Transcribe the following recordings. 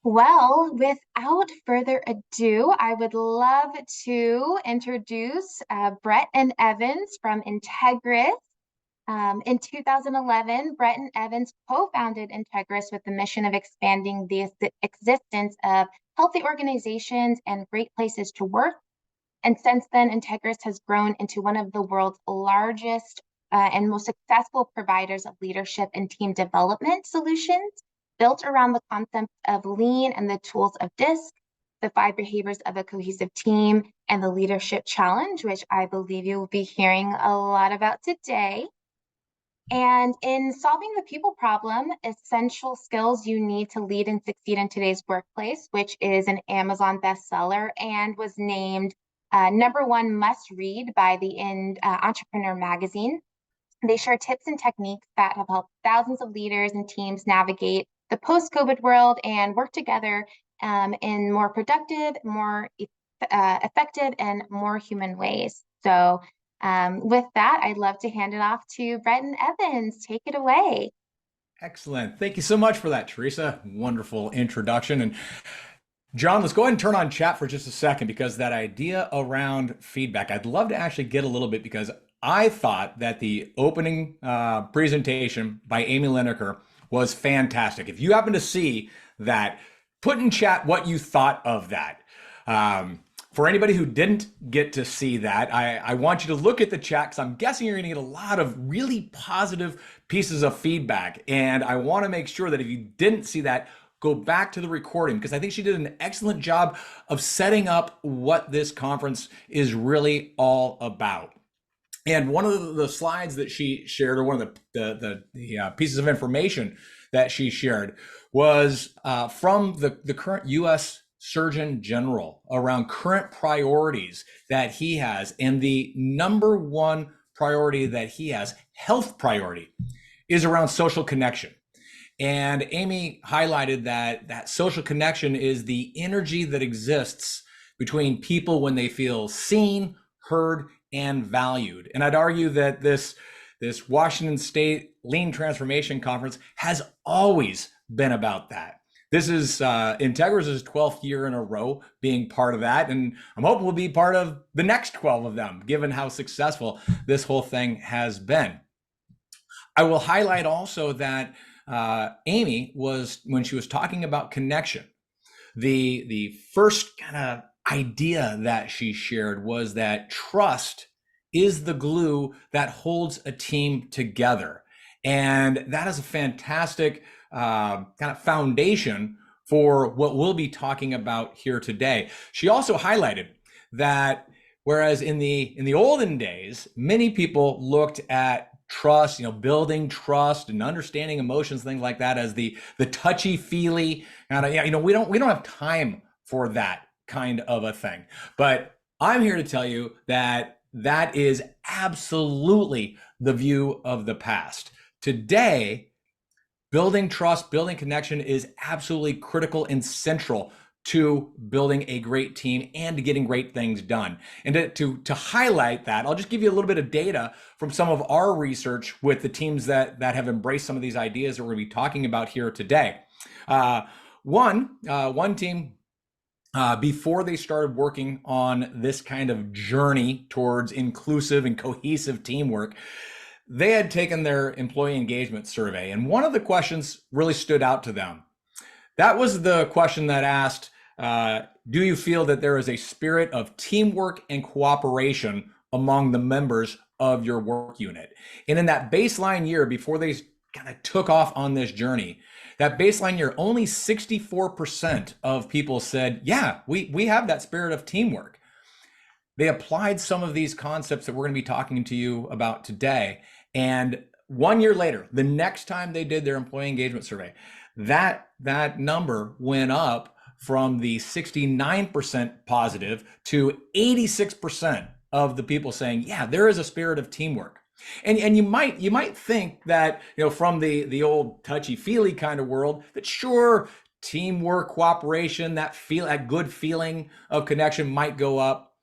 Well, without further ado, I would love to introduce Brett and Evans from Integris. In 2011, Brett and Evans co-founded Integris with the mission of expanding the existence of healthy organizations and great places to work. And since then, Integris has grown into one of the world's largest and most successful providers of leadership and team development solutions built around the concept of lean and the tools of DISC, the five behaviors of a cohesive team, and the leadership challenge, which I believe you will be hearing a lot about today. And in solving the people problem, essential skills you need to lead and succeed in today's workplace, which is an Amazon bestseller and was named #1 must read by the Entrepreneur magazine. They share tips and techniques that have helped thousands of leaders and teams navigate the post-COVID world and work together in more productive, more effective, and more human ways. So with that, I'd love to hand it off to Brett and Evans. Take it away. Excellent. Thank you so much for that, Teresa. Wonderful introduction. And John, let's go ahead and turn on chat for just a second because that idea around feedback, I'd love to actually get a little bit because I thought that the opening presentation by Amy Lineker was fantastic. If you happen to see that, put in chat what you thought of that. For anybody who didn't get to see that, I want you to look at the chat because I'm guessing you're going to get a lot of really positive pieces of feedback. And I want to make sure that if you didn't see that, go back to the recording because I think she did an excellent job of setting up what this conference is really all about. And one of the slides that she shared, or one of the pieces of information that she shared, was from the current U.S. Surgeon General around current priorities that he has. And the #1 priority that he has, health priority, is around social connection. And Amy highlighted that social connection is the energy that exists between people when they feel seen, heard, and valued. And I'd argue that this Washington State Lean Transformation Conference has always been about that. This is Integris' 12th year in a row being part of that, and I'm hoping we'll be part of the next 12 of them, given how successful this whole thing has been. I will highlight also that Amy was, when she was talking about connection, the first kind of idea that she shared was that trust is the glue that holds a team together. And that is a fantastic kind of foundation for what we'll be talking about here today. She also highlighted that whereas in the olden days, many people looked at trust, building trust and understanding emotions, things like that, as the touchy-feely, we don't have time for that kind of a thing. But I'm here to tell you that that is absolutely the view of the past. Today, building trust, building connection is absolutely critical and central to building a great team and to getting great things done. And to highlight that, I'll just give you a little bit of data from some of our research with the teams that have embraced some of these ideas that we're going to be talking about here today. One team, before they started working on this kind of journey towards inclusive and cohesive teamwork, they had taken their employee engagement survey, and one of the questions really stood out to them. That was the question that asked, do you feel that there is a spirit of teamwork and cooperation among the members of your work unit? And in that baseline year, before they kind of took off on this journey, that baseline year, only 64% of people said, yeah, we have that spirit of teamwork. They applied some of these concepts that we're going to be talking to you about today. And 1 year later, the next time they did their employee engagement survey, that number went up from the 69% positive to 86% of the people saying, yeah, there is a spirit of teamwork. And you might think that, from the old touchy-feely kind of world, that sure, teamwork, cooperation, that good feeling of connection might go up.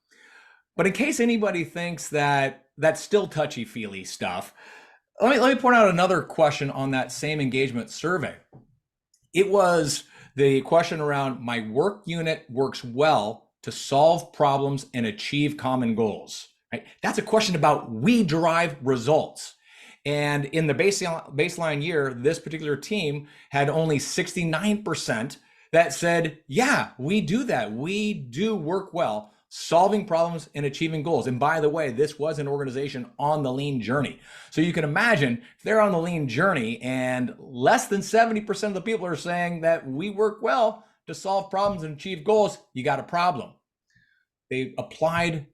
But in case anybody thinks that that's still touchy-feely stuff, let me point out another question on that same engagement survey. It was The question around my work unit works well to solve problems and achieve common goals. Right? That's a question about we derive results. And in the baseline year, this particular team had only 69% that said, yeah, we do that. We do work well solving problems and achieving goals. And by the way, this was an organization on the lean journey. So you can imagine if they're on the lean journey and less than 70% of the people are saying that we work well to solve problems and achieve goals, you got a problem. They applied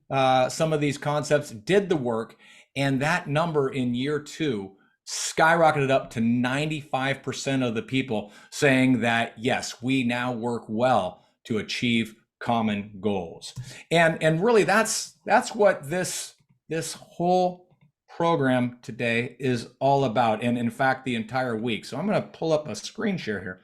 some of these concepts, did the work, and that number in year 2 skyrocketed up to 95% of the people saying that, yes, we now work well to achieve common goals. And really that's what this whole program today is all about. And in fact, the entire week. So I'm going to pull up a screen share here,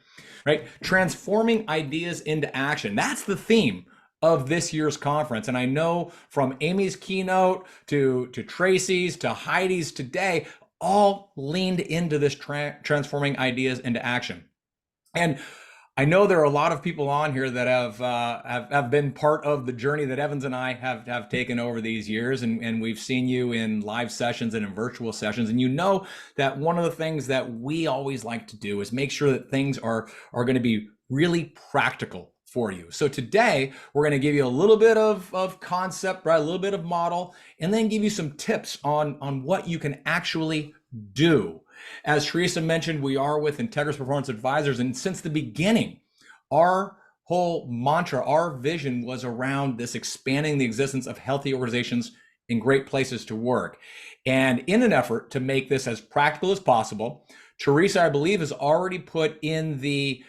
right? Transforming ideas into action. That's the theme of this year's conference. And I know from Amy's keynote to Tracy's to Heidi's today, all leaned into this transforming ideas into action. And I know there are a lot of people on here that have been part of the journey that Evans and I have taken over these years, and we've seen you in live sessions and in virtual sessions, and you know that one of the things that we always like to do is make sure that things are going to be really practical for you. So today we're going to give you a little bit of concept, right, a little bit of model, and then give you some tips on what you can actually do. As Teresa mentioned, we are with Integris Performance Advisors, and since the beginning, our whole mantra, our vision was around this expanding the existence of healthy organizations and great places to work. And in an effort to make this as practical as possible, Teresa, I believe, has already put in the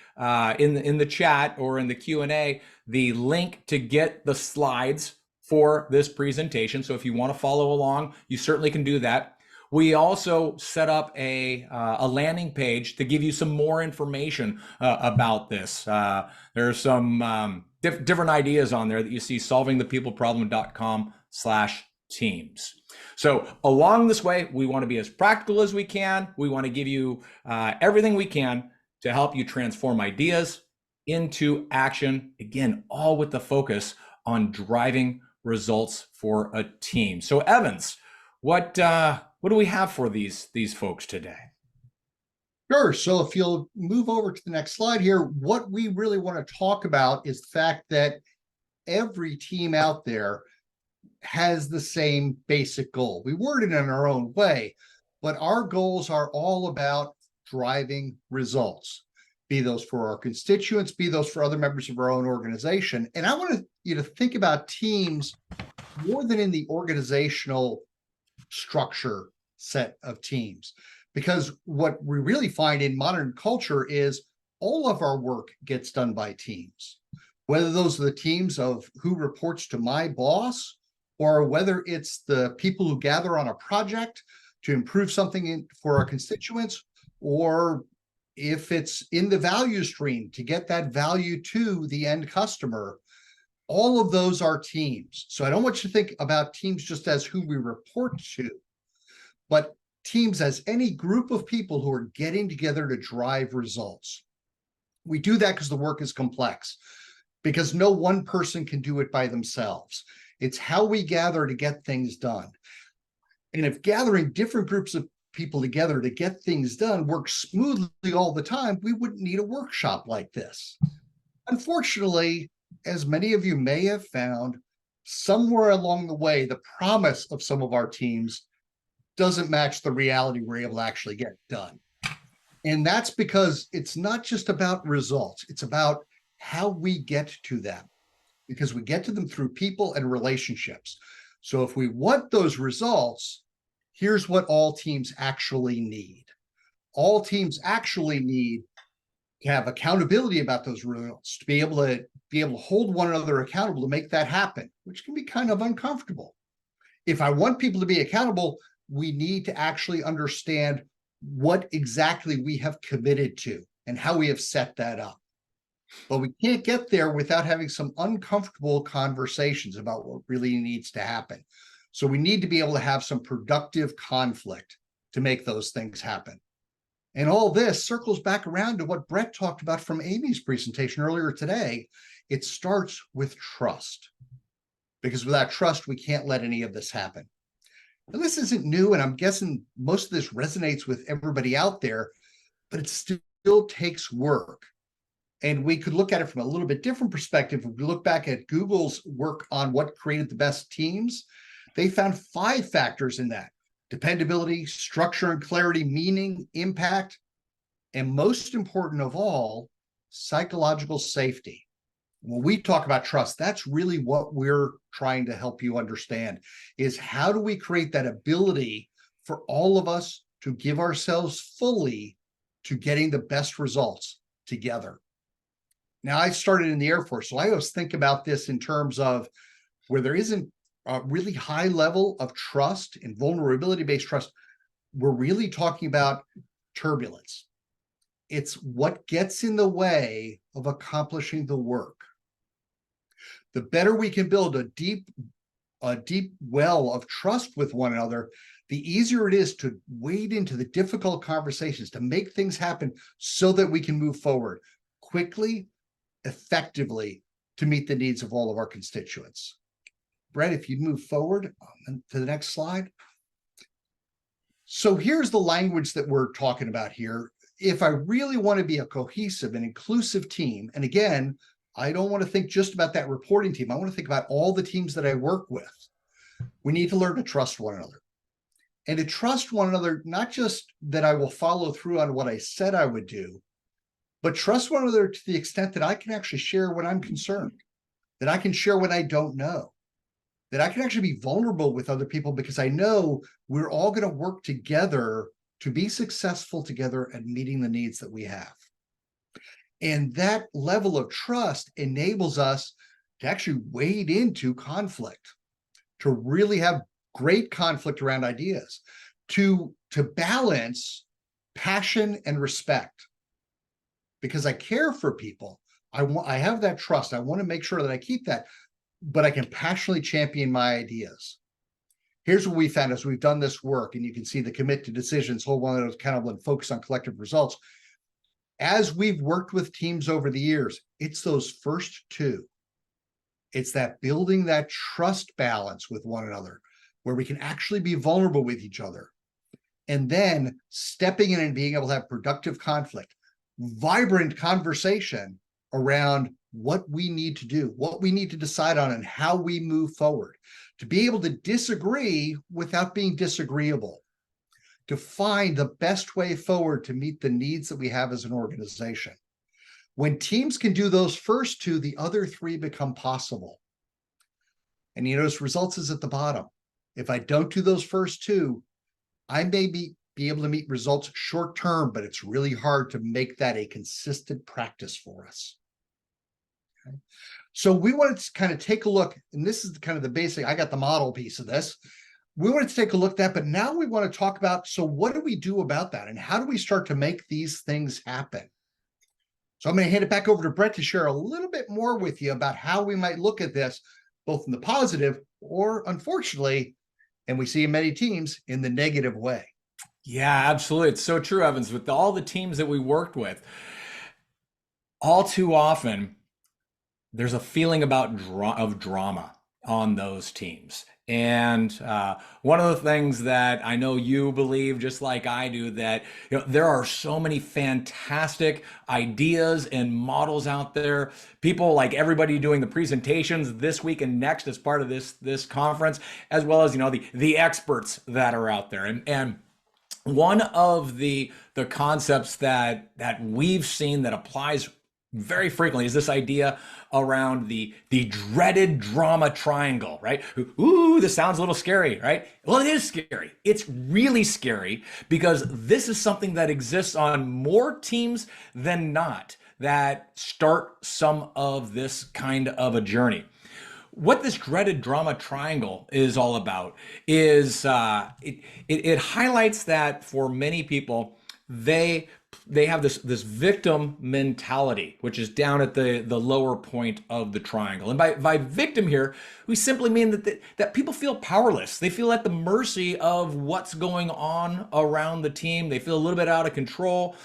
chat or in the Q&A the link to get the slides for this presentation. So if you want to follow along, you certainly can do that. We also set up a landing page to give you some more information about this. There's some different ideas on there that you see, solvingthepeopleproblem.com/teams. So along this way, we want to be as practical as we can. We want to give you everything we can to help you transform ideas into action. Again, all with the focus on driving results for a team. So Evans, what do we have for these folks today? Sure. So if you'll move over to the next slide here, what we really want to talk about is the fact that every team out there has the same basic goal. We word it in our own way, but our goals are all about driving results, be those for our constituents, be those for other members of our own organization. And I want you to think about teams more than in the organizational structure set of teams, because what we really find in modern culture is all of our work gets done by teams, whether those are the teams of who reports to my boss, or whether it's the people who gather on a project to improve something for our constituents, or if it's in the value stream to get that value to the end customer. All of those are teams. So I don't want you to think about teams just as who we report to, but teams as any group of people who are getting together to drive results. We do that because the work is complex, because no one person can do it by themselves. It's how we gather to get things done. And if gathering different groups of people together to get things done works smoothly all the time, we wouldn't need a workshop like this. Unfortunately, as many of you may have found, somewhere along the way, the promise of some of our teams doesn't match the reality we're able to actually get done. And that's because it's not just about results, it's about how we get to them, because we get to them through people and relationships. So if we want those results, here's what all teams actually need. All teams actually need to have accountability about those results, to be able to hold one another accountable to make that happen, which can be kind of uncomfortable. If I want people to be accountable, we need to actually understand what exactly we have committed to and how we have set that up. But we can't get there without having some uncomfortable conversations about what really needs to happen. So we need to be able to have some productive conflict to make those things happen. And all this circles back around to what Brett talked about from Amy's presentation earlier today. It starts with trust, because without trust, we can't let any of this happen. And this isn't new, and I'm guessing most of this resonates with everybody out there, but it still takes work. And we could look at it from a little bit different perspective. If we look back at Google's work on what created the best teams, they found 5 factors in that: dependability, structure and clarity, meaning, impact, and most important of all, psychological safety. When we talk about trust, that's really what we're trying to help you understand, is how do we create that ability for all of us to give ourselves fully to getting the best results together. Now, I started in the Air Force, so I always think about this in terms of where there isn't a really high level of trust and vulnerability-based trust. We're really talking about turbulence. It's what gets in the way of accomplishing the work. The better we can build a deep well of trust with one another, the easier it is to wade into the difficult conversations, to make things happen so that we can move forward quickly, effectively, to meet the needs of all of our constituents. Brett, if you'd move forward to the next slide. So here's the language that we're talking about here. If I really want to be a cohesive and inclusive team, and again, I don't want to think just about that reporting team. I want to think about all the teams that I work with. We need to learn to trust one another. And to trust one another, not just that I will follow through on what I said I would do, but trust one another to the extent that I can actually share when I'm concerned, that I can share when I don't know, that I can actually be vulnerable with other people, because I know we're all going to work together to be successful together at meeting the needs that we have. And that level of trust enables us to actually wade into conflict, to really have great conflict around ideas, to balance passion and respect. Because I care for people, I have that trust. I want to make sure that I keep that, but I can passionately champion my ideas. Here's what we found as we've done this work, and you can see the commit to decisions, hold one of those accountable, and focus on collective results. As we've worked with teams over the years, it's those first 2. It's that building that trust balance with one another, where we can actually be vulnerable with each other. And then stepping in and being able to have productive conflict, vibrant conversation around what we need to do, what we need to decide on, and how we move forward. To be able to disagree without being disagreeable. To find the best way forward to meet the needs that we have as an organization. When teams can do those first 2, the other 3 become possible. And you notice results is at the bottom. If I don't do those first 2, I may be able to meet results short term, but it's really hard to make that a consistent practice for us. Okay. So we wanted to kind of take a look, and this is kind of the basic, I got the model piece of this. We wanted to take a look at that, but now we want to talk about, so what do we do about that? And how do we start to make these things happen? So I'm going to hand it back over to Brett to share a little bit more with you about how we might look at this, both in the positive or, unfortunately, and we see in many teams, in the negative way. Yeah, absolutely. It's so true, Evans. With all the teams that we worked with, all too often, there's a feeling of drama on those teams. And one of the things that I know you believe, just like I do, that there are so many fantastic ideas and models out there. People like everybody doing the presentations this week and next as part of this conference, as well as the experts that are out there. And one of the concepts that we've seen that applies very frequently is this idea around the dreaded drama triangle, right? Ooh, this sounds a little scary, right? Well, it is scary. It's really scary because this is something that exists on more teams than not that start some of this kind of a journey. What this dreaded drama triangle is all about is it highlights that for many people, they they have this victim mentality, which is down at the lower point of the triangle. And by victim here, we simply mean that people feel powerless. They feel at the mercy of what's going on around the team. They feel a little bit out of control.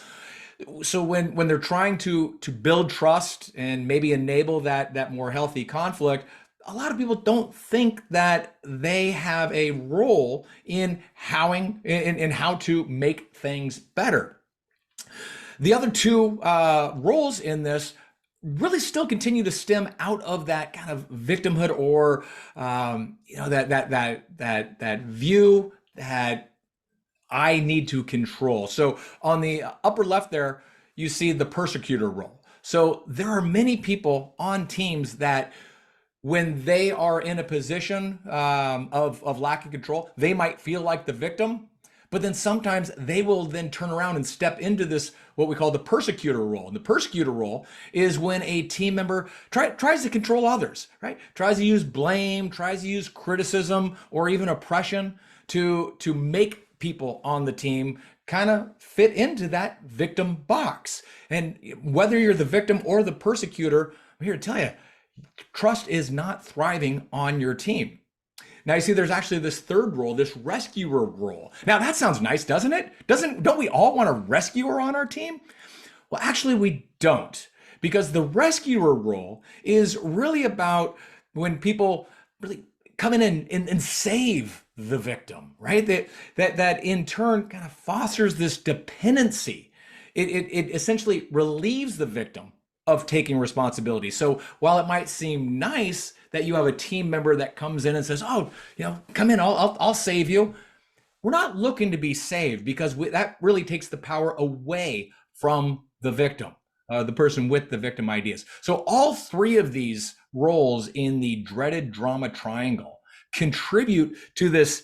So when they're trying to build trust and maybe enable that more healthy conflict, a lot of people don't think that they have a role in how to make things better. The other two roles in this really still continue to stem out of that kind of victimhood, or that view that I need to control. So on the upper left there, you see the persecutor role. So there are many people on teams that when they are in a position of lacking control, they might feel like the victim, but then sometimes they will then turn around and step into this, what we call the persecutor role. And the persecutor role is when a team member tries to control others, right? Tries to use blame, tries to use criticism or even oppression to make people on the team kind of fit into that victim box. And whether you're the victim or the persecutor, I'm here to tell you, trust is not thriving on your team. Now you see there's actually this third role, this rescuer role. Now that sounds nice, doesn't it? Don't we all want a rescuer on our team? Well, actually we don't, because the rescuer role is really about when people really come in and save the victim, right? That in turn kind of fosters this dependency. It essentially relieves the victim of taking responsibility. So while it might seem nice that you have a team member that comes in and says, "Oh, come in, I'll save you," we're not looking to be saved, because that really takes the power away from the victim, the person with the victim ideas. So all three of these roles in the dreaded drama triangle contribute to this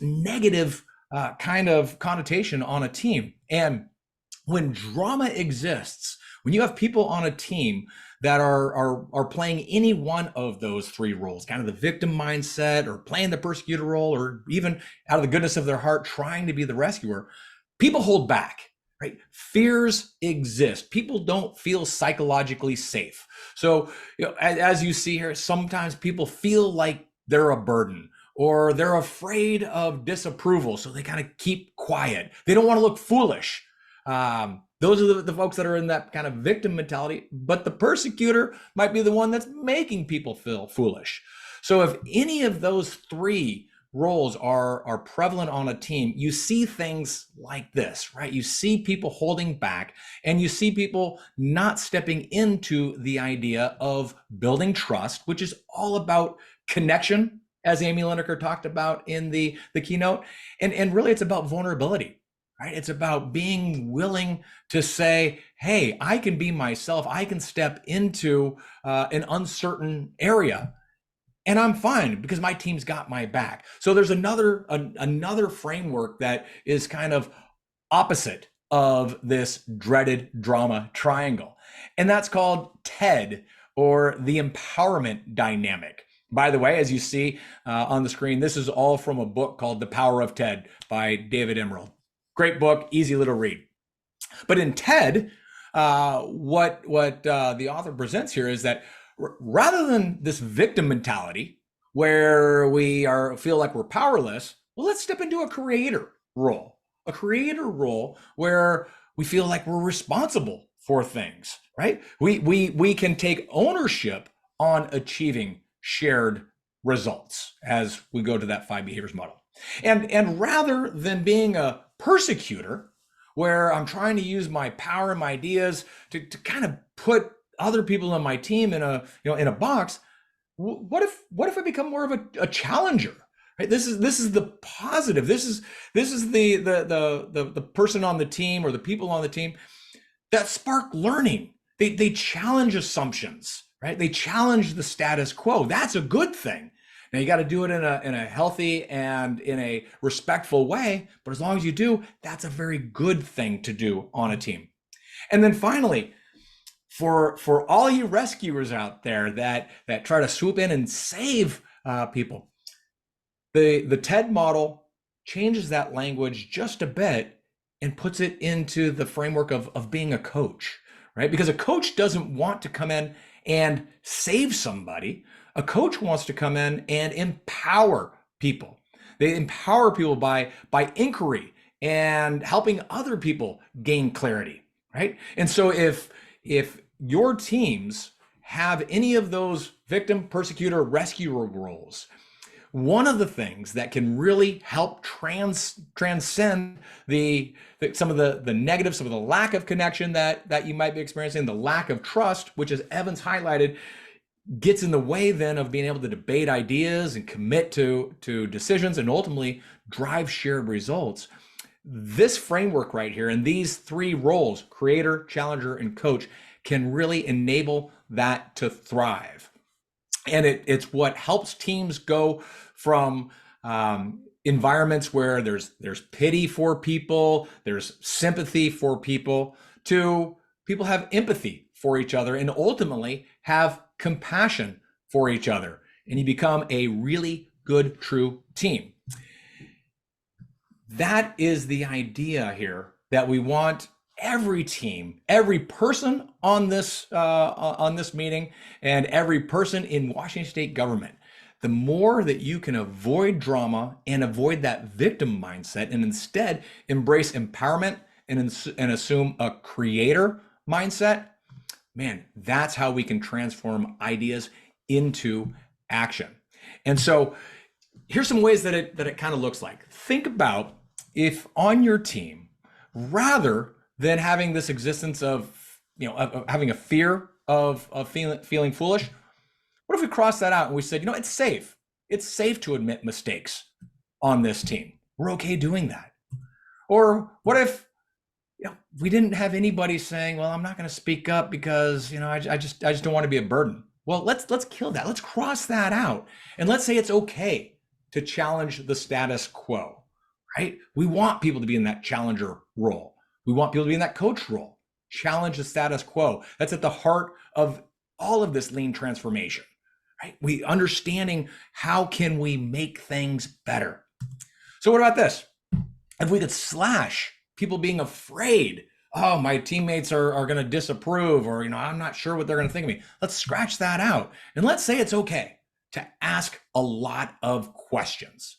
negative kind of connotation on a team. And when drama exists, when you have people on a team that are playing any one of those three roles, kind of the victim mindset or playing the persecutor role, or even out of the goodness of their heart trying to be the rescuer, people hold back, right? Fears exist. People don't feel psychologically safe. So, as you see here, sometimes people feel like they're a burden, or they're afraid of disapproval, so they kind of keep quiet. They don't want to look foolish. Those are the folks that are in that kind of victim mentality, but the persecutor might be the one that's making people feel foolish. So if any of those three roles are prevalent on a team, you see things like this, right? You see people holding back, and you see people not stepping into the idea of building trust, which is all about connection, as Amy Lineker talked about in the keynote. And really it's about vulnerability. Right? It's about being willing to say, hey, I can be myself. I can step into an uncertain area, and I'm fine because my team's got my back. So there's another framework that is kind of opposite of this dreaded drama triangle. And that's called TED, or the empowerment dynamic. By the way, as you see on the screen, this is all from a book called The Power of TED by David Emerald. Great book, easy little read. But in TED, what the author presents here is that rather than this victim mentality where we feel like we're powerless, well, let's step into a creator role where we feel like we're responsible for things, right? We can take ownership on achieving shared results as we go to that 5 behaviors model. And rather than being a persecutor, where I'm trying to use my power and my ideas to kind of put other people on my team in a box, what if I become more of a challenger? Right? This is the positive. This is the person on the team, or the people on the team that spark learning. They challenge assumptions, right? They challenge the status quo. That's a good thing. Now you got to do it in a healthy and in a respectful way, but as long as you do, that's a very good thing to do on a team. And then finally, for all you rescuers out there that try to swoop in and save people, the TED model changes that language just a bit and puts it into the framework of being a coach, right? Because a coach doesn't want to come in and save somebody. A coach wants to come in and empower people. They empower people by inquiry and helping other people gain clarity, right? And so if your teams have any of those victim, persecutor, rescuer roles, one of the things that can really help transcend some of the negative, some of the lack of connection that you might be experiencing, the lack of trust, which, as Evans highlighted, gets in the way then of being able to debate ideas and commit to decisions and ultimately drive shared results. This framework right here and these three roles, creator, challenger, and coach, can really enable that to thrive. And it's what helps teams go from environments where there's pity for people, there's sympathy for people, to people have empathy for each other and ultimately have compassion for each other. And you become a really good, true team. That is the idea here, that we want every team, every person on this meeting, and every person in Washington state government. The more that you can avoid drama and avoid that victim mindset, and instead embrace empowerment and assume a creator mindset, man, that's how we can transform ideas into action. And so here's some ways that it kind of looks like. Think about if on your team, rather than having this existence of having a fear of feeling foolish, what if we cross that out and we said, it's safe. It's safe to admit mistakes on this team. We're okay doing that. Or what if we didn't have anybody saying, well, I'm not going to speak up because I just don't want to be a burden. Well, let's kill that. Let's cross that out. And let's say it's okay to challenge the status quo, right? We want people to be in that challenger role. We want people to be in that coach role. Challenge the status quo. That's at the heart of all of this lean transformation, right? We understanding how can we make things better. So what about this? If we could slash people being afraid, oh, my teammates are going to disapprove, or I'm not sure what they're going to think of me. Let's scratch that out. And let's say it's okay to ask a lot of questions,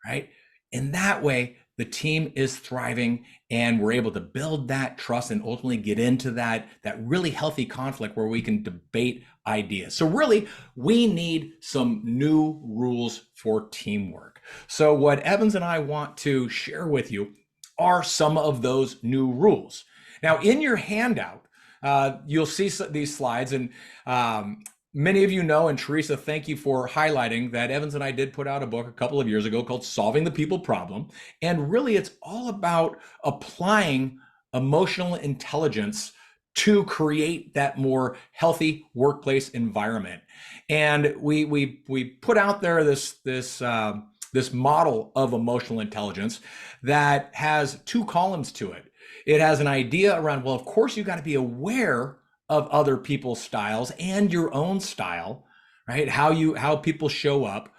right? In that way, the team is thriving and we're able to build that trust and ultimately get into that really healthy conflict where we can debate ideas. So really, we need some new rules for teamwork. So what Evans and I want to share with you are some of those new rules. Now, in your handout, you'll see these slides, and many of you know, and Teresa, thank you for highlighting that Evans and I did put out a book a couple of years ago called Solving the People Problem. And really, it's all about applying emotional intelligence to create that more healthy workplace environment. And we put out there this model of emotional intelligence that has two columns to it. It has an idea around, well, of course, you got to be aware of other people's styles and your own style, right? How people show up,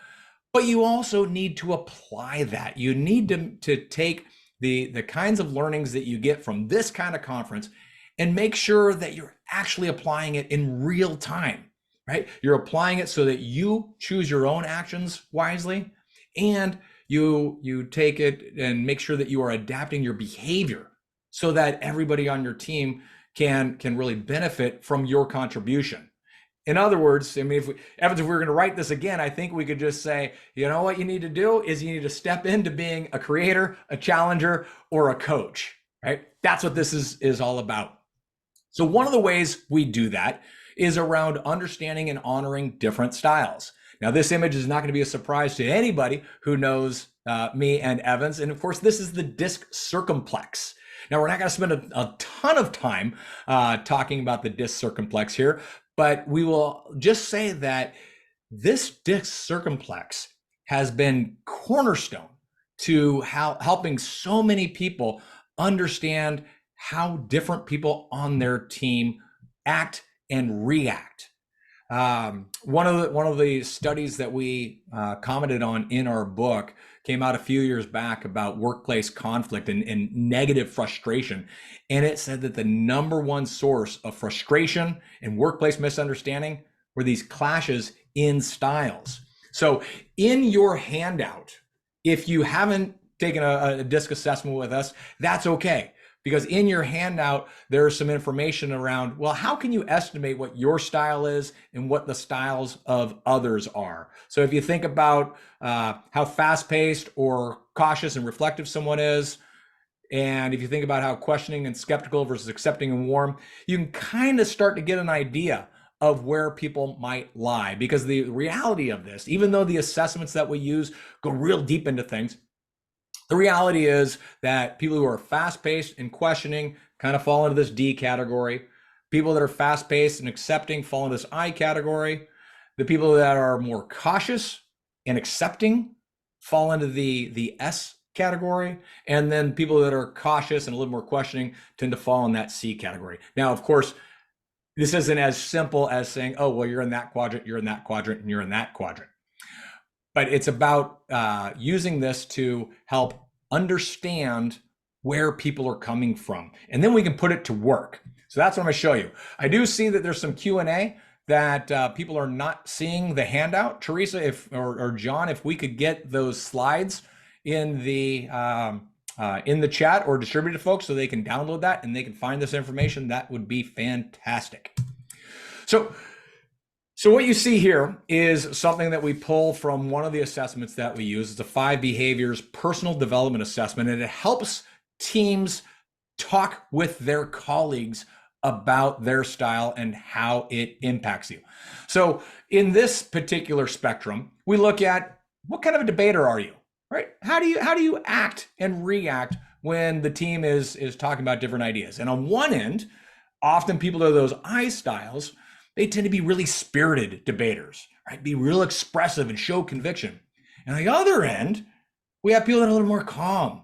but you also need to apply that. You need to take the kinds of learnings that you get from this kind of conference and make sure that you're actually applying it in real time, right? You're applying it so that you choose your own actions wisely, and you take it and make sure that you are adapting your behavior so that everybody on your team can really benefit from your contribution. In other words, I mean, if we were going to write this again, I think we could just say, what you need to do is you need to step into being a creator, a challenger, or a coach, right? That's what this is all about. So one of the ways we do that is around understanding and honoring different styles. Now, this image is not going to be a surprise to anybody who knows me and Evans. And of course, this is the disc circumplex. Now, we're not going to spend a ton of time talking about the disc circumplex here, but we will just say that this disc circumplex has been cornerstone to helping so many people understand how different people on their team act and react. One of the studies that we commented on in our book came out a few years back about workplace conflict and negative frustration. And it said that the number one source of frustration and workplace misunderstanding were these clashes in styles. So in your handout, if you haven't taken a disc assessment with us, that's okay. Because in your handout, there's some information around, well, how can you estimate what your style is and what the styles of others are? So if you think about how fast-paced or cautious and reflective someone is, and if you think about how questioning and skeptical versus accepting and warm, you can kind of start to get an idea of where people might lie. Because the reality of this, even though the assessments that we use go real deep into things, the reality is that people who are fast-paced and questioning kind of fall into this D category. People that are fast-paced and accepting fall into this I category. The people that are more cautious and accepting fall into the S category. And then people that are cautious and a little more questioning tend to fall in that C category. Now, of course, this isn't as simple as saying, oh, well, you're in that quadrant, you're in that quadrant, and you're in that quadrant. But it's about using this to help understand where people are coming from. And then we can put it to work. So that's what I'm going to show you. I do see that there's some Q&A that people are not seeing the handout. Teresa, or John, if we could get those slides in the chat or distribute to folks so they can download that and they can find this information, that would be fantastic. So what you see here is something that we pull from one of the assessments that we use. It's a 5 behaviors personal development assessment, and it helps teams talk with their colleagues about their style and how it impacts you. So in this particular spectrum, we look at what kind of a debater are you, right? How do you act and react when the team is talking about different ideas? And on one end, often people are those I styles. They tend to be really spirited debaters, right? Be real expressive and show conviction. And on the other end, we have people that are a little more calm,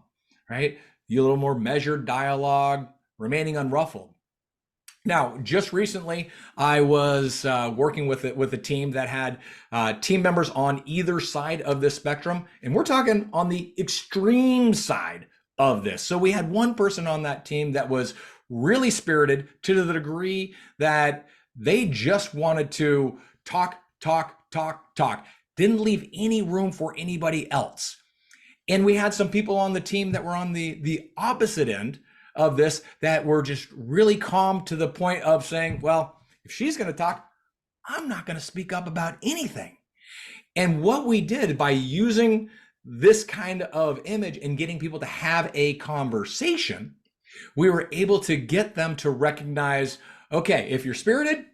right? A little more measured dialogue, remaining unruffled. Now, just recently, I was working with a team that had team members on either side of this spectrum, and we're talking on the extreme side of this. So we had one person on that team that was really spirited to the degree that they just wanted to talk, didn't leave any room for anybody else. And we had some people on the team that were on the opposite end of this that were just really calm to the point of saying, well, if she's going to talk, I'm not going to speak up about anything. And what we did by using this kind of image and getting people to have a conversation, we were able to get them to recognize, okay, if you're spirited,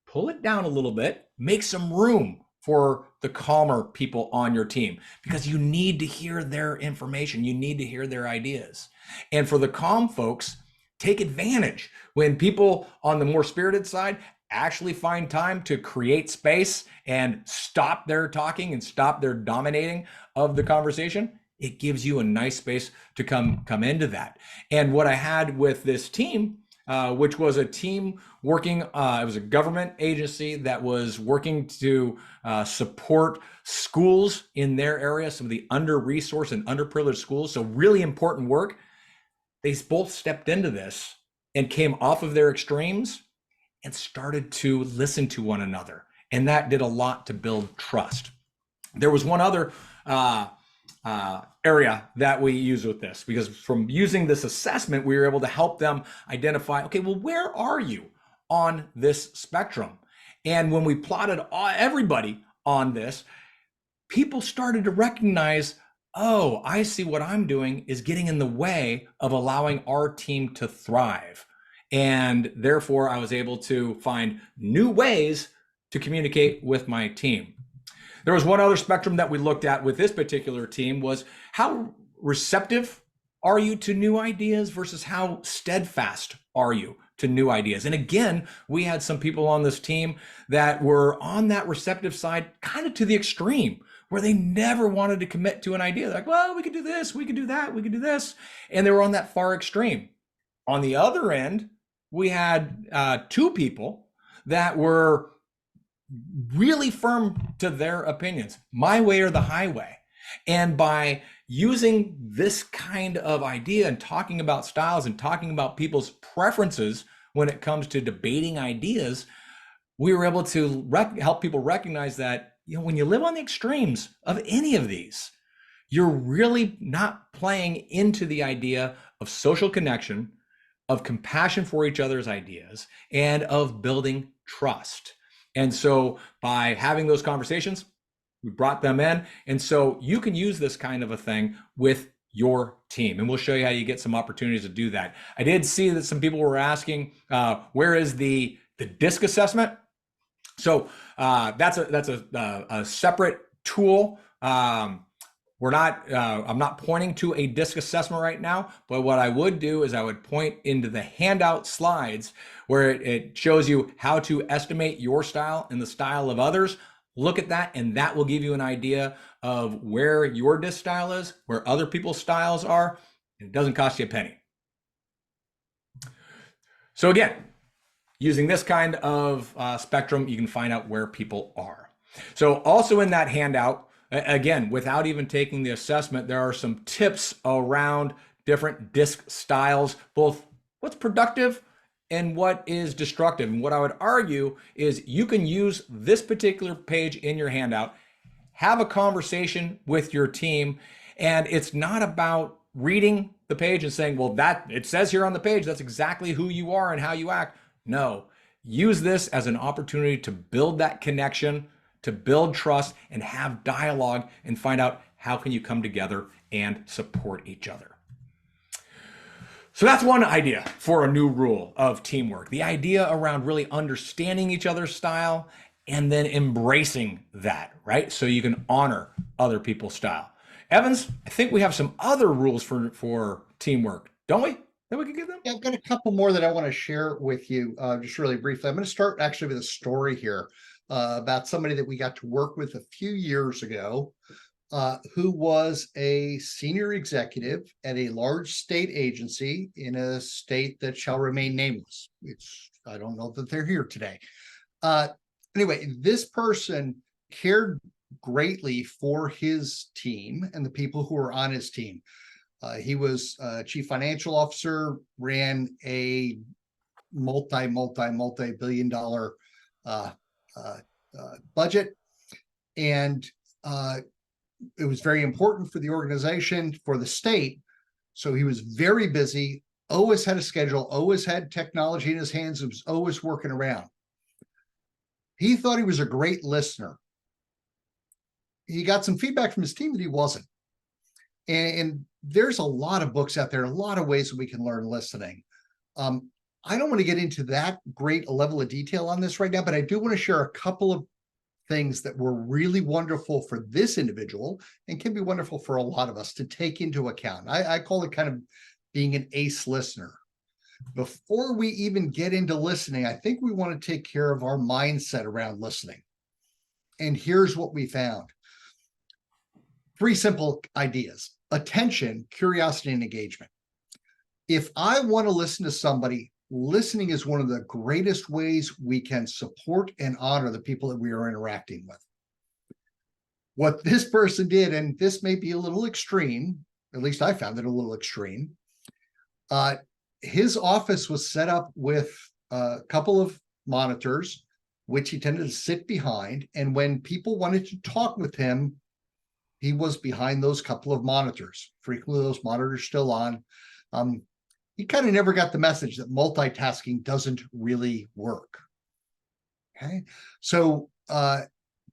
pull it down a little bit, make some room for the calmer people on your team, because you need to hear their information. You need to hear their ideas. And for the calm folks, take advantage when people on the more spirited side actually find time to create space and stop their talking and stop their dominating of the conversation. It gives you a nice space to come into that. And what I had with this team, which was a team working, it was a government agency that was working to support schools in their area, some of the under-resourced and underprivileged schools. So really important work. They both stepped into this and came off of their extremes and started to listen to one another. And that did a lot to build trust. There was one other area that we use with this, because from using this assessment, we were able to help them identify, okay, well, where are you on this spectrum? And when we plotted everybody on this, people started to recognize, oh, I see what I'm doing is getting in the way of allowing our team to thrive. And therefore, I was able to find new ways to communicate with my team. There was one other spectrum that we looked at with this particular team, was how receptive are you to new ideas versus how steadfast are you to new ideas? And again, we had some people on this team that were on that receptive side, kind of to the extreme, where they never wanted to commit to an idea. They're like, well, we could do this, we could do that, we could do this. And they were on that far extreme. On the other end, we had two people that were really firm to their opinions, my way or the highway. And by using this kind of idea and talking about styles and talking about people's preferences when it comes to debating ideas, we were able to help people recognize that, you know, when you live on the extremes of any of these, you're really not playing into the idea of social connection, of compassion for each other's ideas, and of building trust. And so by having those conversations, we brought them in. And so you can use this kind of a thing with your team. And we'll show you how you get some opportunities to do that. I did see that some people were asking, where is the DISC assessment? So that's a separate tool. I'm not pointing to a DISC assessment right now, but what I would do is I would point into the handout slides where it shows you how to estimate your style and the style of others. Look at that, and that will give you an idea of where your DISC style is, where other people's styles are, and it doesn't cost you a penny. So again, using this kind of spectrum, you can find out where people are. So also in that handout, again, without even taking the assessment, there are some tips around different DISC styles, both what's productive and what is destructive. And what I would argue is you can use this particular page in your handout, have a conversation with your team, and it's not about reading the page and saying, well, that it says here on the page, that's exactly who you are and how you act. No, use this as an opportunity to build that connection, to build trust and have dialogue and find out how can you come together and support each other. So that's one idea for a new rule of teamwork. The idea around really understanding each other's style and then embracing that, right? So you can honor other people's style. Evans, I think we have some other rules for teamwork, don't we? That we can give them? Yeah, I've got a couple more that I want to share with you just really briefly. I'm going to start actually with a story here about somebody that we got to work with a few years ago who was a senior executive at a large state agency in a state that shall remain nameless. I don't know that they're here today. Anyway, this person cared greatly for his team and the people who were on his team. He was chief financial officer, ran a multi-billion dollar budget. And it was very important for the organization, for the state. So he was very busy, always had a schedule, always had technology in his hands, was always working around. He thought he was a great listener. He got some feedback from his team that he wasn't. And there's a lot of books out there, a lot of ways that we can learn listening. I don't want to get into that great a level of detail on this right now, but I do want to share a couple of things that were really wonderful for this individual and can be wonderful for a lot of us to take into account. I call it kind of being an ace listener. Before we even get into listening, I think we want to take care of our mindset around listening. And here's what we found. 3 simple ideas: attention, curiosity, and engagement. If I want to listen to somebody, listening is one of the greatest ways we can support and honor the people that we are interacting with. What this person did, and this may be a little extreme, at least I found it a little extreme, his office was set up with a couple of monitors, which he tended to sit behind. And when people wanted to talk with him, he was behind those couple of monitors. Frequently, those monitors still on. He kind of never got the message that multitasking doesn't really work. Okay, so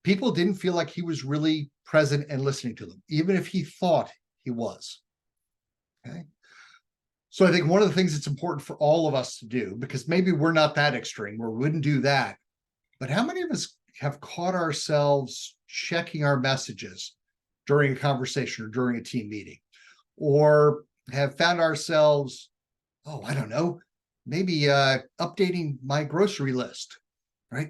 people didn't feel like he was really present and listening to them, even if he thought he was. Okay, so I think one of the things that's important for all of us to do, because maybe we're not that extreme, we wouldn't do that, but how many of us have caught ourselves checking our messages during a conversation or during a team meeting, or have found ourselves, oh, I don't know, maybe updating my grocery list, right?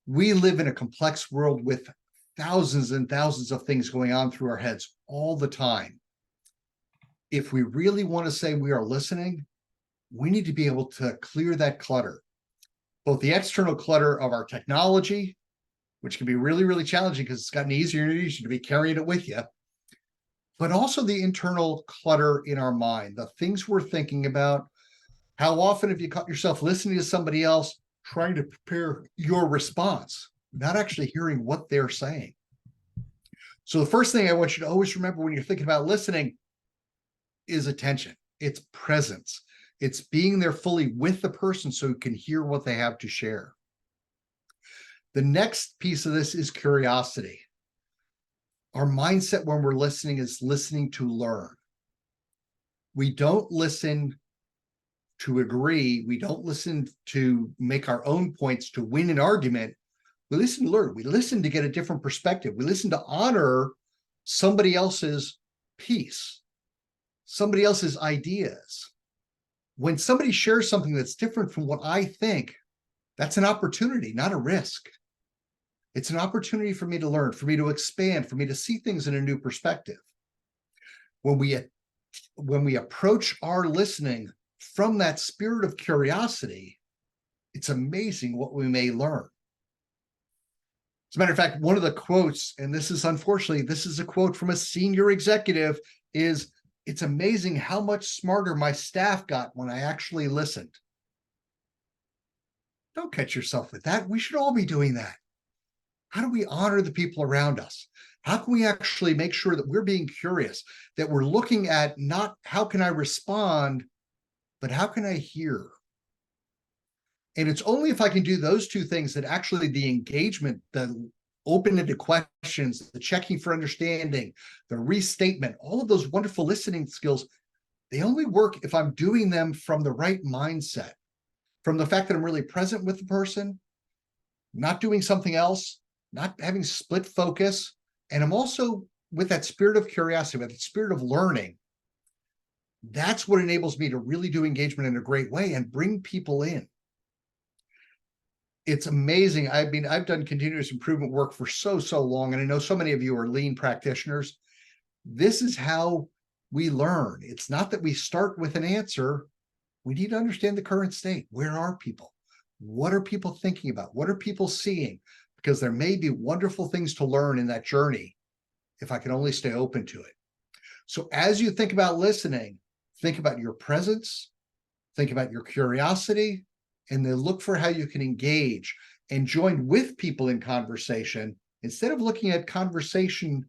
We live in a complex world with thousands and thousands of things going on through our heads all the time. If we really want to say we are listening, we need to be able to clear that clutter, both the external clutter of our technology which can be really, really challenging because it's gotten easier and easier to be carrying it with you. But also the internal clutter in our mind, the things we're thinking about. How often have you caught yourself listening to somebody else trying to prepare your response, not actually hearing what they're saying? So the first thing I want you to always remember when you're thinking about listening is attention. It's presence. It's being there fully with the person so you can hear what they have to share. The next piece of this is curiosity. Our mindset when we're listening is listening to learn. We don't listen to agree. We don't listen to make our own points to win an argument. We listen to learn. We listen to get a different perspective. We listen to honor somebody else's piece, somebody else's ideas. When somebody shares something that's different from what I think, that's an opportunity, not a risk. It's an opportunity for me to learn, for me to expand, for me to see things in a new perspective. When we approach our listening from that spirit of curiosity, it's amazing what we may learn. As a matter of fact, one of the quotes, and this is unfortunately, this is a quote from a senior executive, is, "It's amazing how much smarter my staff got when I actually listened." Don't catch yourself with that. We should all be doing that. How do we honor the people around us? How can we actually make sure that we're being curious, that we're looking at not how can I respond, but how can I hear? And it's only if I can do those two things that actually the engagement, the open-ended questions, the checking for understanding, the restatement, all of those wonderful listening skills, they only work if I'm doing them from the right mindset, from the fact that I'm really present with the person, not doing something else, not having split focus. And I'm also with that spirit of curiosity, with that spirit of learning. That's what enables me to really do engagement in a great way and bring people in. It's amazing. I've done continuous improvement work for so long, and I know so many of you are lean practitioners. This is how we learn. It's not that we start with an answer. We need to understand the current state. Where are people? What are people thinking about? What are people seeing? Because there may be wonderful things to learn in that journey if I can only stay open to it. So as you think about listening, think about your presence, think about your curiosity, and then look for how you can engage and join with people in conversation instead of looking at conversation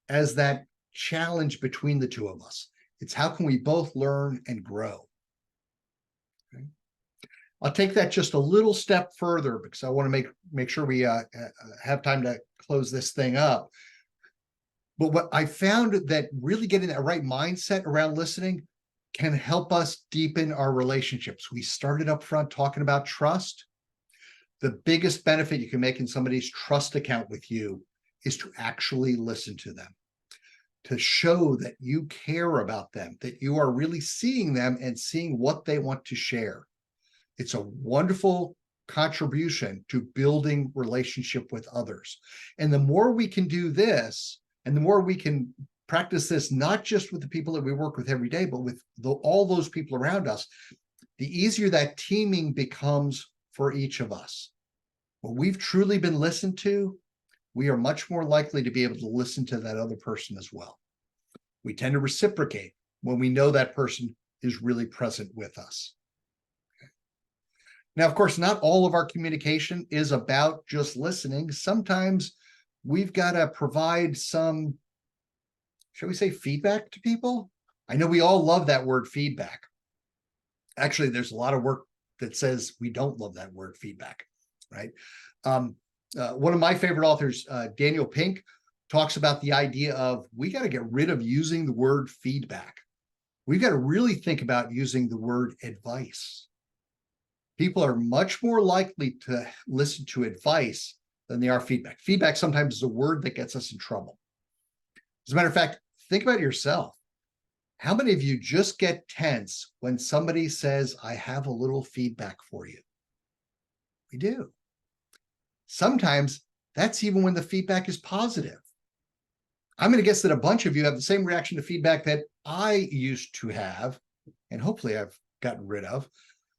as that challenge between the two of us. It's how can we both learn and grow? Okay. I'll take that just a little step further because I want to make sure we have time to close this thing up. But what I found that really getting that right mindset around listening can help us deepen our relationships. We started up front talking about trust. The biggest benefit you can make in somebody's trust account with you is to actually listen to them, to show that you care about them, that you are really seeing them and seeing what they want to share. It's a wonderful contribution to building relationship with others. And the more we can do this, and the more we can practice this, not just with the people that we work with every day, but with all those people around us, the easier that teaming becomes for each of us. When we've truly been listened to, we are much more likely to be able to listen to that other person as well. We tend to reciprocate when we know that person is really present with us. Okay. Now, of course, not all of our communication is about just listening. Sometimes we've got to provide some, shall we say, feedback to people? I know we all love that word feedback. Actually, there's a lot of work that says we don't love that word feedback, right? One of my favorite authors, Daniel Pink, talks about the idea of we got to get rid of using the word feedback. We've got to really think about using the word advice. People are much more likely to listen to advice than they are feedback. Feedback sometimes is a word that gets us in trouble. As a matter of fact, think about yourself. How many of you just get tense when somebody says, I have a little feedback for you? We do. Sometimes that's even when the feedback is positive. I'm going to guess that a bunch of you have the same reaction to feedback that I used to have, and hopefully I've gotten rid of.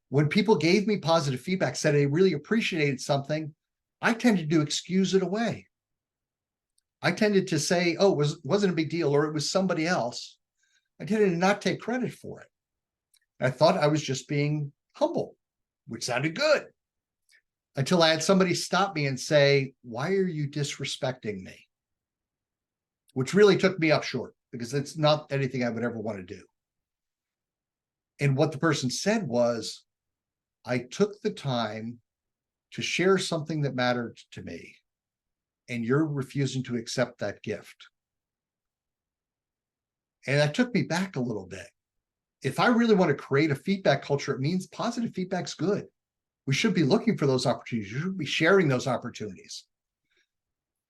When people gave me positive feedback, said they really appreciated something, I tended to excuse it away. I tended to say, oh, wasn't a big deal, or it was somebody else. I tended to not take credit for it. I thought I was just being humble, which sounded good, until I had somebody stop me and say, why are you disrespecting me? Which really took me up short, because it's not anything I would ever want to do. And what the person said was, I took the time to share something that mattered to me, and you're refusing to accept that gift. And that took me back a little bit. If I really want to create a feedback culture, it means positive feedback's good. We should be looking for those opportunities. You should be sharing those opportunities.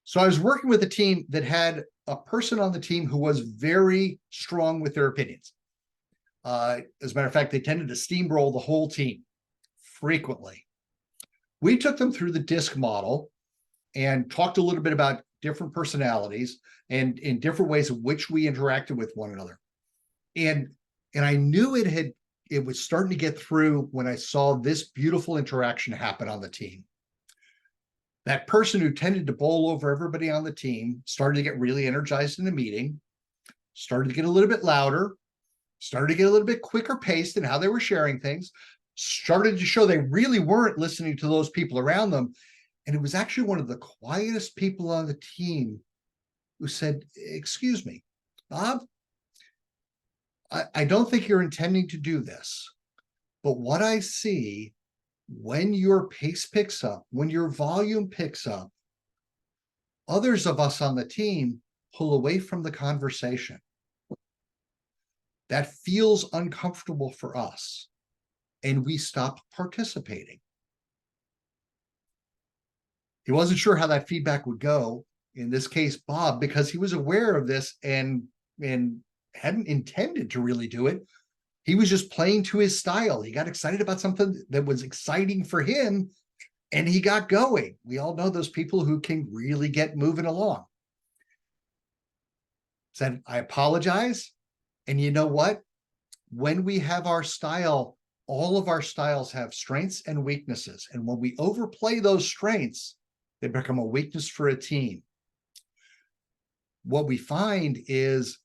So I was working with a team that had a person on the team who was very strong with their opinions. As a matter of fact, they tended to steamroll the whole team frequently. We took them through the DISC model and talked a little bit about different personalities and in different ways in which we interacted with one another. And I knew it was starting to get through when I saw this beautiful interaction happen on the team. That person who tended to bowl over everybody on the team started to get really energized in the meeting, started to get a little bit louder, started to get a little bit quicker paced in how they were sharing things, started to show they really weren't listening to those people around them. And it was actually one of the quietest people on the team who said, excuse me, Bob, I don't think you're intending to do this. But what I see when your pace picks up, when your volume picks up, others of us on the team pull away from the conversation. That feels uncomfortable for us, and we stop participating. He wasn't sure how that feedback would go. In this case, Bob, because he was aware of this and hadn't intended to really do it. He was just playing to his style. He got excited about something that was exciting for him, and he got going. We all know those people who can really get moving along. Said, I apologize. And you know what? When we have our style, all of our styles have strengths and weaknesses. And when we overplay those strengths, they become a weakness for a team. What we find is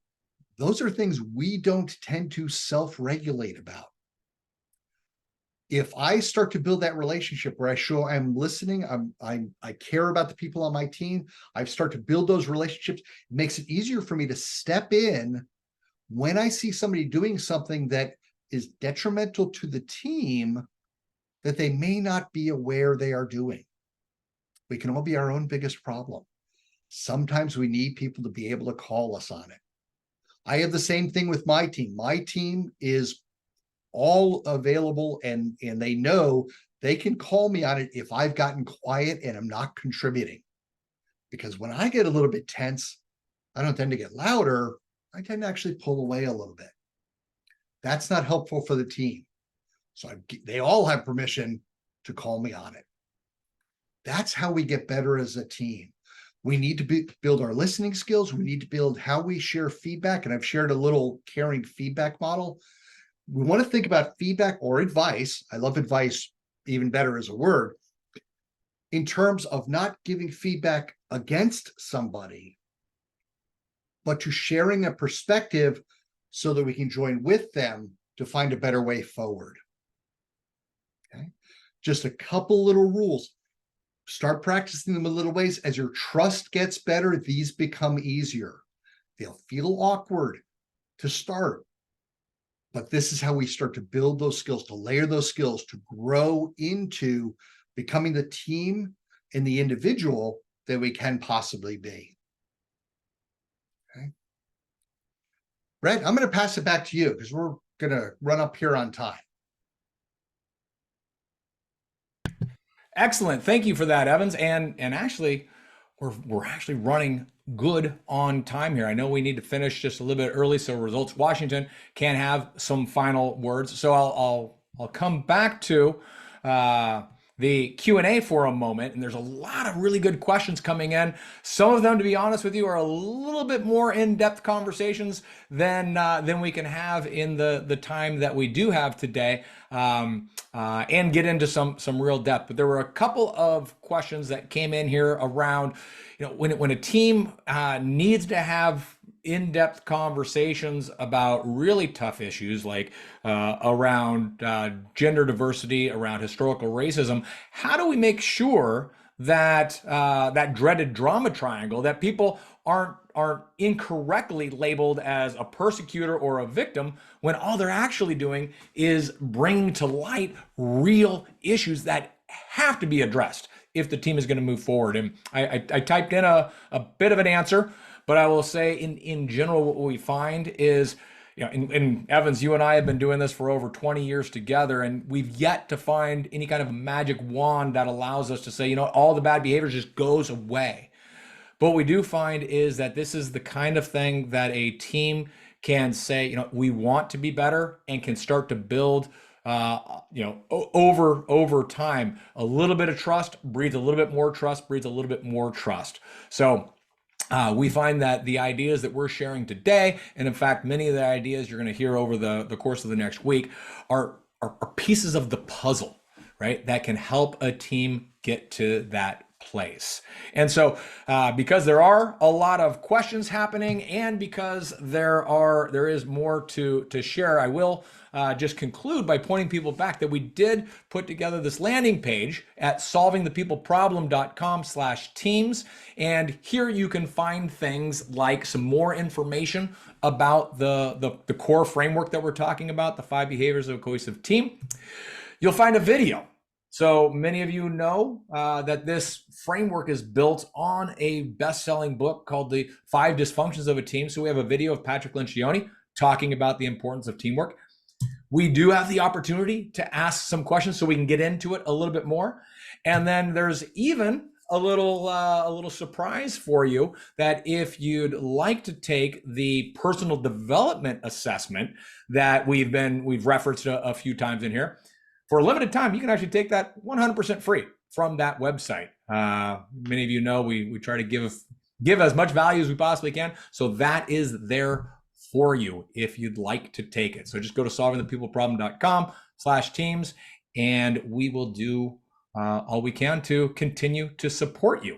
those are things we don't tend to self-regulate about. If I start to build that relationship where I show I'm listening, I care about the people on my team, I start to build those relationships, it makes it easier for me to step in when I see somebody doing something that is detrimental to the team that they may not be aware they are doing. We can all be our own biggest problem. Sometimes we need people to be able to call us on it. I have the same thing with my team. My team is all available, and they know they can call me on it if I've gotten quiet and I'm not contributing. Because when I get a little bit tense, I don't tend to get louder. I tend to actually pull away a little bit. That's not helpful for the team. So they all have permission to call me on it. That's how we get better as a team. We need to build our listening skills. We need to build how we share feedback. And I've shared a little caring feedback model. We want to think about feedback or advice. I love advice even better as a word, in terms of not giving feedback against somebody, but to sharing a perspective so that we can join with them to find a better way forward. Okay, just a couple little rules. Start practicing them in little ways. As your trust gets better, these become easier. They'll feel awkward to start, but this is how we start to build those skills, to layer those skills, to grow into becoming the team and the individual that we can possibly be. Okay. Brett, I'm going to pass it back to you because we're going to run up here on time. Excellent. Thank you for that, Evans. And actually, we're actually running good on time here. I know we need to finish just a little bit early, so Results Washington can have some final words. So I'll come back to the Q&A for a moment, and there's a lot of really good questions coming in. Some of them, to be honest with you, are a little bit more in-depth conversations than we can have in the time that we do have today, and get into some real depth. But there were a couple of questions that came in here around, when a team needs to have in-depth conversations about really tough issues like around gender diversity, around historical racism. How do we make sure that that dreaded drama triangle, that people aren't incorrectly labeled as a persecutor or a victim, when all they're actually doing is bringing to light real issues that have to be addressed if the team is going to move forward? And I typed in a bit of an answer, but I will say in general, what we find is, and Evans, you and I have been doing this for over 20 years together, and we've yet to find any kind of magic wand that allows us to say, all the bad behavior just goes away. But what we do find is that this is the kind of thing that a team can say, we want to be better, and can start to build over time. A little bit of trust breeds a little bit more trust, breeds a little bit more trust. So we find that the ideas that we're sharing today, and in fact, many of the ideas you're going to hear over the course of the next week, are pieces of the puzzle, right? That can help a team get to that place. And so because there are a lot of questions happening, and because there is more to share, I will just conclude by pointing people back that we did put together this landing page at solvingthepeopleproblem.com/teams. And here you can find things like some more information about the core framework that we're talking about, the 5 behaviors of a cohesive team. You'll find a video. So many of you know that this framework is built on a best-selling book called The 5 Dysfunctions of a Team. So we have a video of Patrick Lencioni talking about the importance of teamwork. We do have the opportunity to ask some questions so we can get into it a little bit more. And then there's even a little surprise for you, that if you'd like to take the personal development assessment that we've referenced a few times in here, for a limited time, you can actually take that 100% free from that website. Many of you know we try to give as much value as we possibly can. So that is there for you if you'd like to take it. So just go to solvingthepeopleproblem.com/teams, and we will do all we can to continue to support you.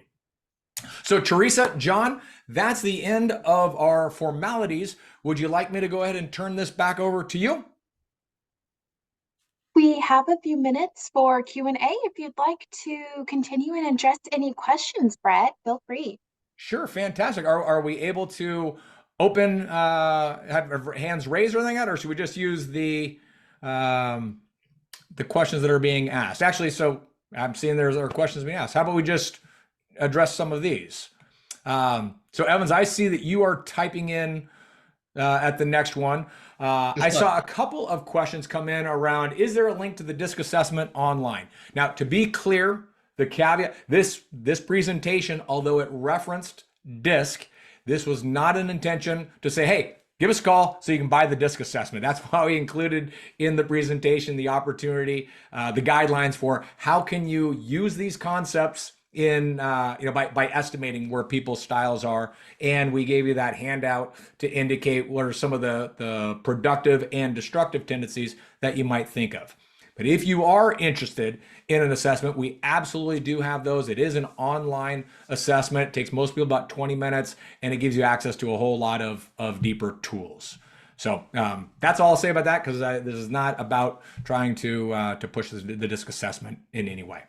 So Teresa, John, that's the end of our formalities. Would you like me to go ahead and turn this back over to you? We have a few minutes for Q&A. If you'd like to continue and address any questions, Brett, feel free. Sure, fantastic. Are we able to open, have hands raised or anything like that, or should we just use the questions that are being asked? Actually, so I'm seeing there are questions being asked. How about we just address some of these? So Evans, I see that you are typing in at the next one. I saw a couple of questions come in around, is there a link to the DISC assessment online? Now, to be clear, the caveat, this presentation, although it referenced DISC, this was not an intention to say, hey, give us a call so you can buy the DISC assessment. That's why we included in the presentation the opportunity, the guidelines for how can you use these concepts in by estimating where people's styles are. And we gave you that handout to indicate what are some of the productive and destructive tendencies that you might think of. But if you are interested in an assessment, we absolutely do have those. It is an online assessment. It takes most people about 20 minutes, and it gives you access to a whole lot of deeper tools. So that's all I'll say about that, because this is not about trying to push the DISC assessment in any way.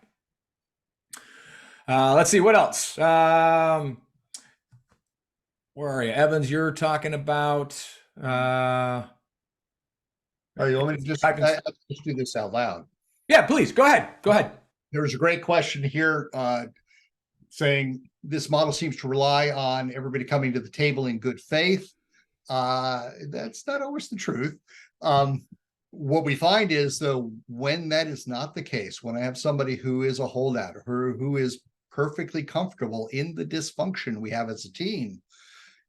Let's see, what else? Where are you? Evans, you're talking about... Oh, you want me to just do this out loud? Yeah, please, go ahead. Go ahead. There was a great question here saying this model seems to rely on everybody coming to the table in good faith. That's not always the truth. What we find is, though, when that is not the case, when I have somebody who is a holdout or who is perfectly comfortable in the dysfunction we have as a team,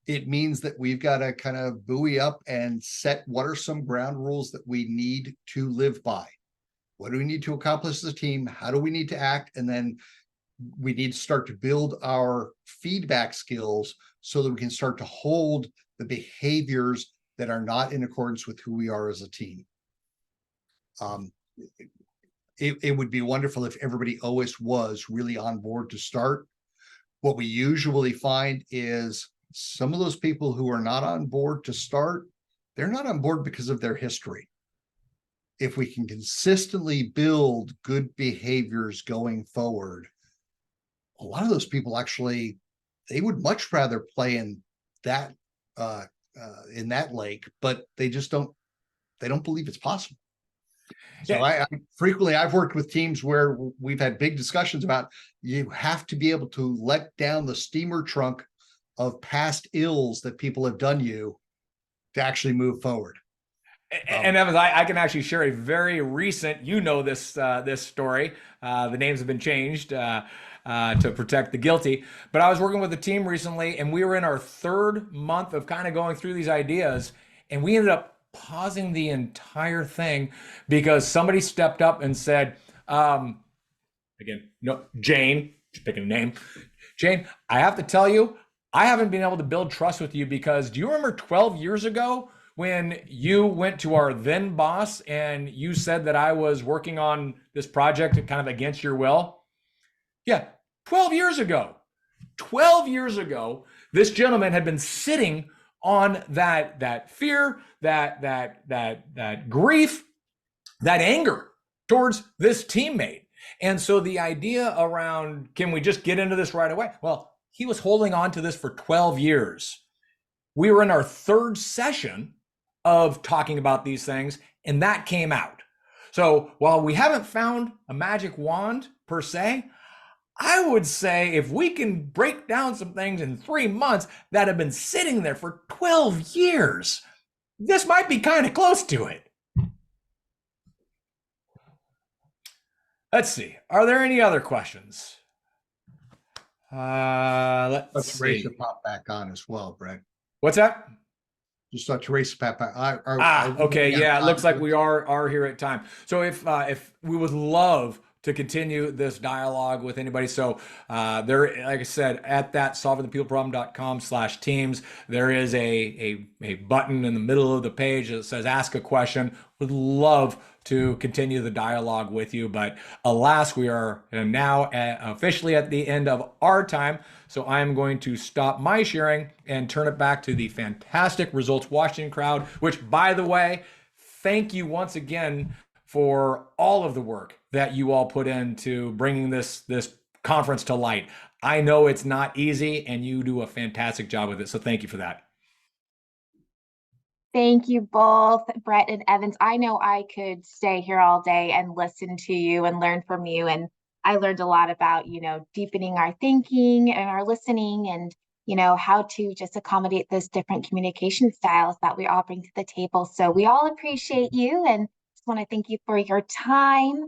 it means that we've got to kind of buoy up and set what are some ground rules that we need to live by. What do we need to accomplish as a team? How do we need to act? And then we need to start to build our feedback skills so that we can start to hold the behaviors that are not in accordance with who we are as a team. It would be wonderful if everybody always was really on board to start. What we usually find is some of those people who are not on board to start, they're not on board because of their history. If we can consistently build good behaviors going forward, a lot of those people actually, they would much rather play in that lake, but they don't believe it's possible. So I frequently, I've worked with teams where we've had big discussions about, you have to be able to let down the steamer trunk of past ills that people have done you to actually move forward. And Evans, I can actually share a very recent, this story. The names have been changed to protect the guilty. But I was working with a team recently, and we were in our 3rd month of kind of going through these ideas, and we ended up pausing the entire thing because somebody stepped up and said, Jane, just picking a name, Jane, I have to tell you, I haven't been able to build trust with you because do you remember 12 years ago when you went to our then boss and you said that I was working on this project kind of against your will? Yeah, 12 years ago. 12 years ago, this gentleman had been sitting on that fear, that grief, that anger towards this teammate. And so the idea around, can we just get into this right away? Well, he was holding on to this for 12 years. We were in our 3rd session of talking about these things, and that came out. So while we haven't found a magic wand per se, I would say if we can break down some things in 3 months that have been sitting there for 12 years, this might be kind of close to it. Let's see. Are there any other questions? Let's see. Teresa pop back on as well, Brett. What's that? Just saw Teresa pop back. Okay. Yeah, it looks like we are here at time. So if we would love to continue this dialogue with anybody. So there, like I said, at that solvingthepeopleproblem.com/teams, there is a button in the middle of the page that says ask a question. Would love to continue the dialogue with you, but alas, we are now officially at the end of our time. So I am going to stop my sharing and turn it back to the fantastic Results Washington crowd, which, by the way, thank you once again for all of the work that you all put into bringing this conference to light. I know it's not easy, and you do a fantastic job with it. So thank you for that. Thank you both, Brett and Evans. I know I could stay here all day and listen to you and learn from you. And I learned a lot about, deepening our thinking and our listening and, how to just accommodate those different communication styles that we all bring to the table. So we all appreciate you and just want to thank you for your time.